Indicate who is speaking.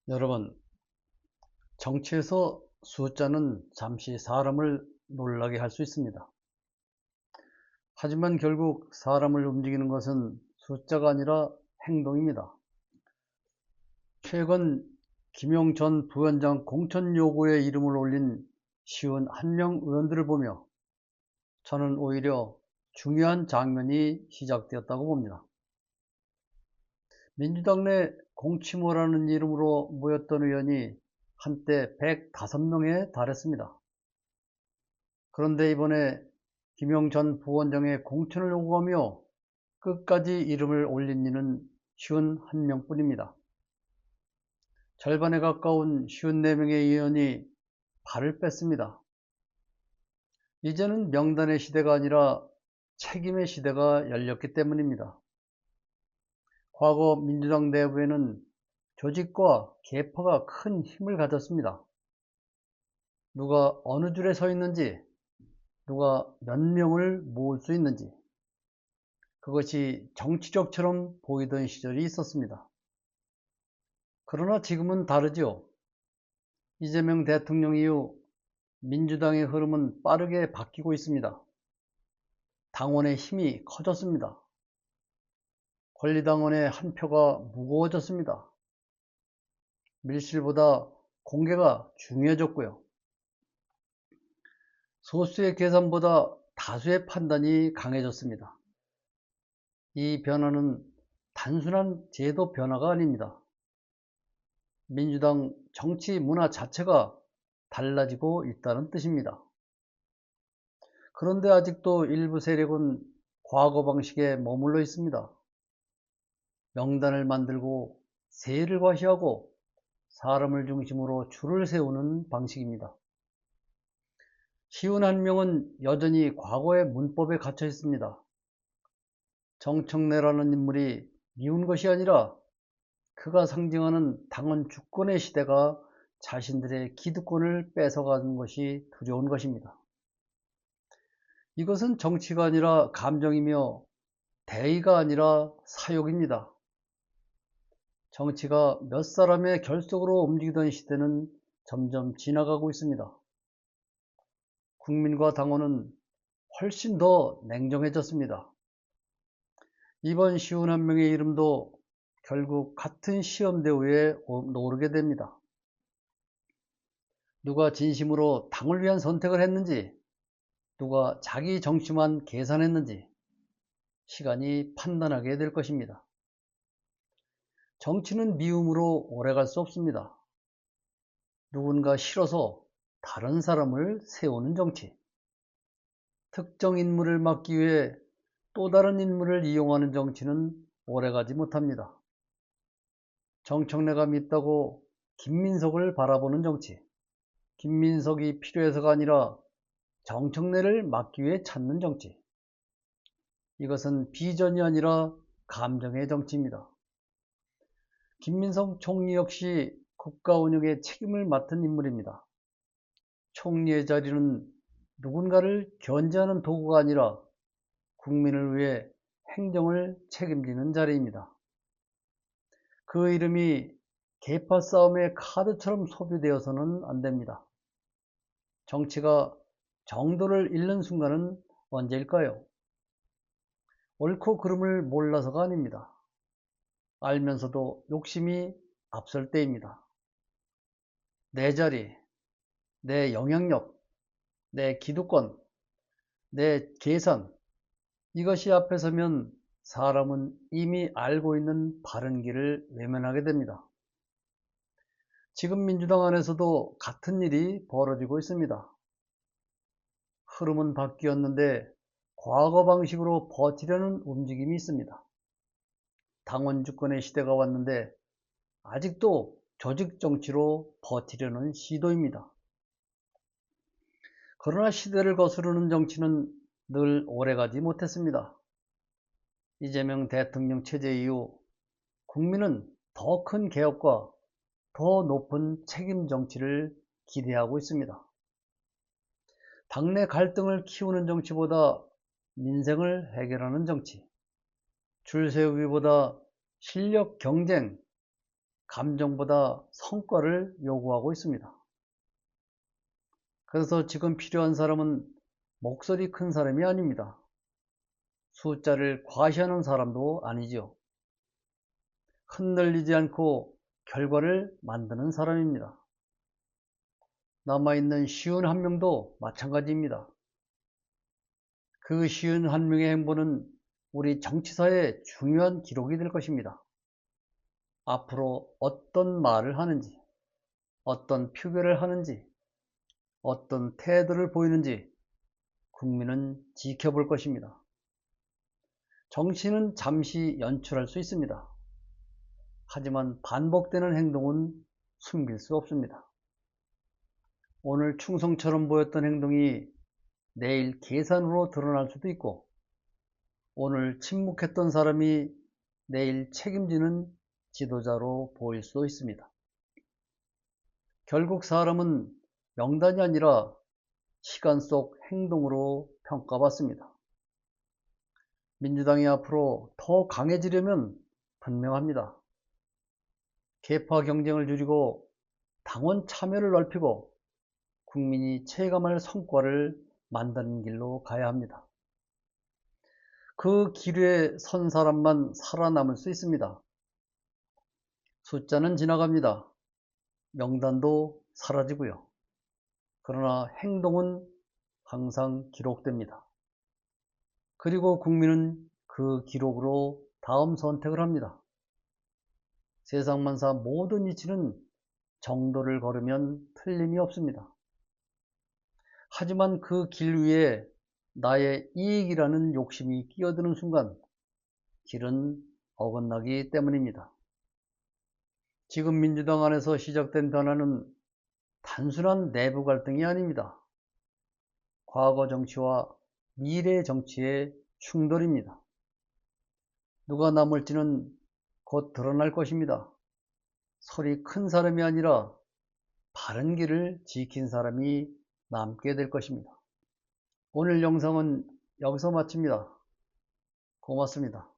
Speaker 1: 여러분, 정치에서 숫자는 잠시 사람을 놀라게 할 수 있습니다. 하지만 결국 사람을 움직이는 것은 숫자가 아니라 행동입니다. 최근 김용 전 부위원장 공천 요구에 이름을 올린 쉬운 한 명 의원들을 보며 저는 오히려 중요한 장면이 시작되었다고 봅니다. 민주당 내 공치모라는 이름으로 모였던 의원이 한때 105명에 달했습니다. 그런데 이번에 김용 전 부원장의 공천을 요구하며 끝까지 이름을 올린 이는 51명뿐입니다. 절반에 가까운 54명의 의원이 발을 뺐습니다. 이제는 명단의 시대가 아니라 책임의 시대가 열렸기 때문입니다. 과거 민주당 내부에는 조직과 계파가 큰 힘을 가졌습니다. 누가 어느 줄에 서 있는지, 누가 몇 명을 모을 수 있는지, 그것이 정치적처럼 보이던 시절이 있었습니다. 그러나 지금은 다르죠. 이재명 대통령 이후 민주당의 흐름은 빠르게 바뀌고 있습니다. 당원의 힘이 커졌습니다. 권리당원의 한 표가 무거워졌습니다. 밀실보다 공개가 중요해졌고요. 소수의 계산보다 다수의 판단이 강해졌습니다. 이 변화는 단순한 제도 변화가 아닙니다. 민주당 정치 문화 자체가 달라지고 있다는 뜻입니다. 그런데 아직도 일부 세력은 과거 방식에 머물러 있습니다. 명단을 만들고 세를 과시하고 사람을 중심으로 줄을 세우는 방식입니다. 쉬운 한 명은 여전히 과거의 문법에 갇혀 있습니다. 정청래라는 인물이 미운 것이 아니라 그가 상징하는 당원 주권의 시대가 자신들의 기득권을 뺏어가는 것이 두려운 것입니다. 이것은 정치가 아니라 감정이며 대의가 아니라 사욕입니다. 정치가 몇 사람의 결속으로 움직이던 시대는 점점 지나가고 있습니다. 국민과 당원은 훨씬 더 냉정해졌습니다. 이번 쉬운 한 명의 이름도 결국 같은 시험대 위에 오르게 됩니다. 누가 진심으로 당을 위한 선택을 했는지, 누가 자기 정치만 계산했는지 시간이 판단하게 될 것입니다. 정치는 미움으로 오래갈 수 없습니다. 누군가 싫어서 다른 사람을 세우는 정치, 특정 인물을 막기 위해 또 다른 인물을 이용하는 정치는 오래가지 못합니다. 정청래가 믿다고 김민석을 바라보는 정치, 김민석이 필요해서가 아니라 정청래를 막기 위해 찾는 정치, 이것은 비전이 아니라 감정의 정치입니다. 김민석 총리 역시 국가 운영의 책임을 맡은 인물입니다. 총리의 자리는 누군가를 견제하는 도구가 아니라 국민을 위해 행정을 책임지는 자리입니다. 그 이름이 계파 싸움의 카드처럼 소비되어서는 안 됩니다. 정치가 정도를 잃는 순간은 언제일까요? 옳고 그름을 몰라서가 아닙니다. 알면서도 욕심이 앞설 때입니다. 내 자리, 내 영향력, 내 기득권, 내 계산, 이것이 앞에 서면 사람은 이미 알고 있는 바른 길을 외면하게 됩니다. 지금 민주당 안에서도 같은 일이 벌어지고 있습니다. 흐름은 바뀌었는데 과거 방식으로 버티려는 움직임이 있습니다. 당원 주권의 시대가 왔는데 아직도 조직 정치로 버티려는 시도입니다. 그러나 시대를 거스르는 정치는 늘 오래가지 못했습니다. 이재명 대통령 체제 이후 국민은 더 큰 개혁과 더 높은 책임 정치를 기대하고 있습니다. 당내 갈등을 키우는 정치보다 민생을 해결하는 정치, 줄 세우기보다 실력 경쟁, 감정보다 성과를 요구하고 있습니다. 그래서 지금 필요한 사람은 목소리 큰 사람이 아닙니다. 숫자를 과시하는 사람도 아니죠. 흔들리지 않고 결과를 만드는 사람입니다. 남아있는 쉬운 한 명도 마찬가지입니다. 그 쉬운 한 명의 행보는 우리 정치사의 중요한 기록이 될 것입니다. 앞으로 어떤 말을 하는지, 어떤 표결을 하는지, 어떤 태도를 보이는지 국민은 지켜볼 것입니다. 정치는 잠시 연출할 수 있습니다. 하지만 반복되는 행동은 숨길 수 없습니다. 오늘 충성처럼 보였던 행동이 내일 계산으로 드러날 수도 있고, 오늘 침묵했던 사람이 내일 책임지는 지도자로 보일 수도 있습니다. 결국 사람은 명단이 아니라 시간 속 행동으로 평가받습니다. 민주당이 앞으로 더 강해지려면 분명합니다. 계파 경쟁을 줄이고 당원 참여를 넓히고 국민이 체감할 성과를 만드는 길로 가야 합니다. 그 길에 선 사람만 살아남을 수 있습니다. 숫자는 지나갑니다. 명단도 사라지고요. 그러나 행동은 항상 기록됩니다. 그리고 국민은 그 기록으로 다음 선택을 합니다. 세상만사 모든 이치는 정도를 걸으면 틀림이 없습니다. 하지만 그 길 위에 나의 이익이라는 욕심이 끼어드는 순간 길은 어긋나기 때문입니다. 지금 민주당 안에서 시작된 변화는 단순한 내부 갈등이 아닙니다. 과거 정치와 미래 정치의 충돌입니다. 누가 남을지는 곧 드러날 것입니다. 소리 큰 사람이 아니라 바른 길을 지킨 사람이 남게 될 것입니다. 오늘 영상은 여기서 마칩니다. 고맙습니다.